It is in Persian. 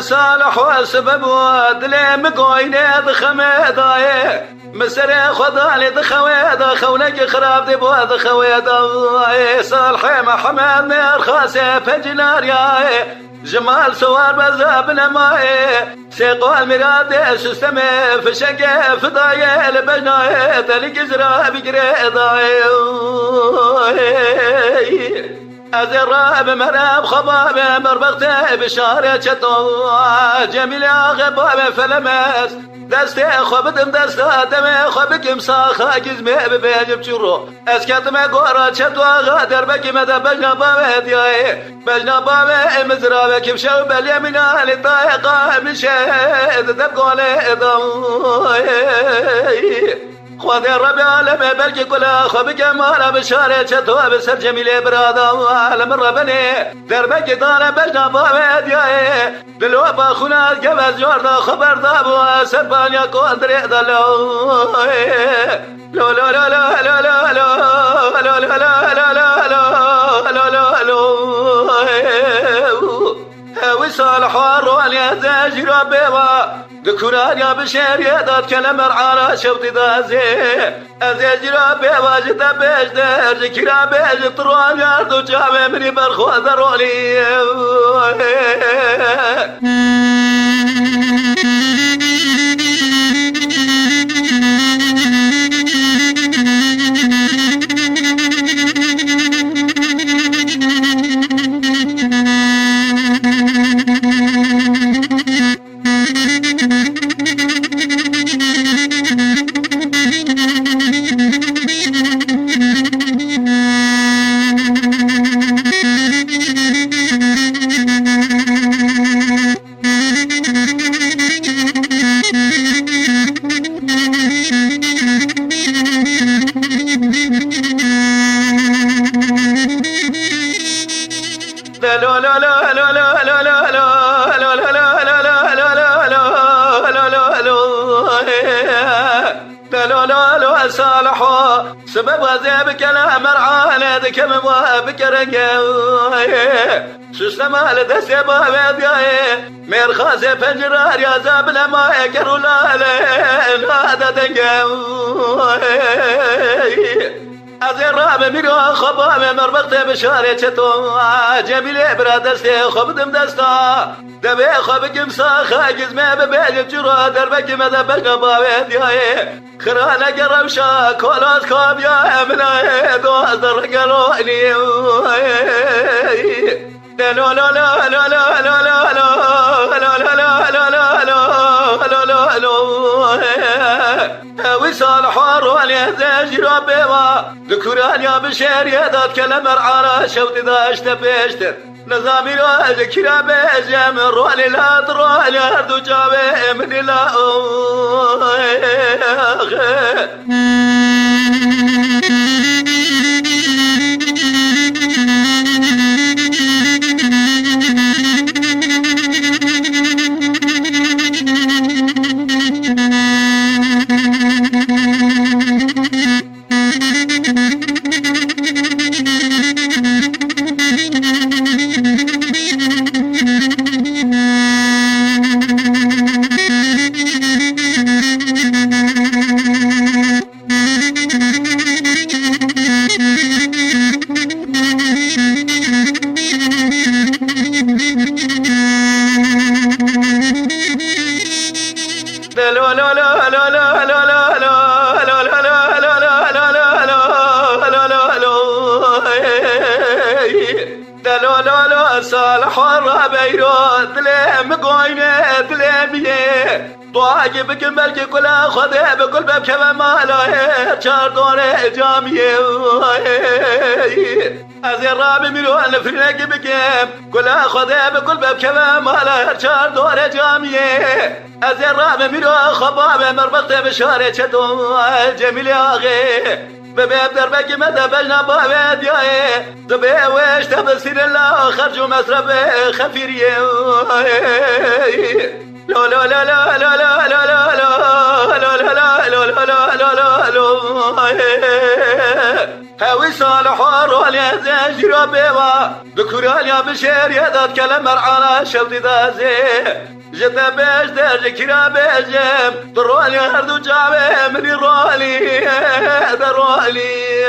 صالح وسبب ودلي مقويني ضخميضاي مسري خذالي ضخويضا خونك خراب دي بود خويضا صالح محمد نير خاسي فجنار ياي جمال سوار بزابنا ماي سيقو المراد سستمي في شقي فضاي البجناي تلك زرا بقريضاي أزراب مراب خباب مربغتي بشارة شطو جميل غباب فلمس دستي خبدم دستا دمي خبك مساخا جزمي ببيج بشرو اسكت ما قورا شطو غادر بكي مدى بجنا بابي دياي بجنا بابي مزرابك بشو باليمين لطايقة مشيد دبقولي ضوي خواذي الربي عالمي بلقي كلها خبك مالا بشاري شتوى بسر جميلي برادا عالم الربني دربك دانا بجنا بابي دياي للوبا خونا قبز جوردا خبر دابو سربانيا كوندري دلو لو لو لو لو لو لو لو لو لو لو لو وصالح وروان يا زاجر بيضا ذكران يا بشير يا ذات كلام على شوط دازي أزاجر بيضا جدا بيجدر ذكران بيج طروان يا ردو جامي مني برخو ذرولي صالحو سبب غزيبك لا مرعانة ذكم وابكرك سوسنا مال دسي بابي مير خاسي فنجرار يا زابنا ما يكرو لالين هذا دقم أزراب ميرو خبام مربغتي بشاري شتو جميلي برادستي خبدم دستا دبي خبك مساخا جزمي ببيج بجرا دربك مدى بجنا بابي دياي خرانا قرب شا كولاس كاب يا امنا دوز درقلوني لا لا لا لا لا لا لا لا لا لا لا لا لا لا وصالح وروان يا زاجر بيضا ذكران يا بشير يا ذات كلام على شوط ذا اشتبيشتر نظامي راجع كرا بيجي من رولي لا ترولي أردو جابي من لا صالح الربيرو تلم قوينه تلميه طواقي بكمل كلها خذه بكل باب كما ماله شار دونه جاميه أزراب مليون فرنك بكم كلها خذه بكل باب كما ماله شار دونه جاميه أزراب مليون خبابه مربطه بشارة شدو جميل يا اخي ببيب دربك مدى بجنا بابي دياي دبي ويش تبصير الله خرجوا مسرب خفيريه لا لا لا لا لا لا لا لا لا لا لا لا لا لا لا لا هاوي صالح ورول يا زاجر بيوا ذكر يا بشير يا ذات كلام على شوتي دازي جتا بيش درج كرا بيجم درولي هردو جابي من الرولي درولي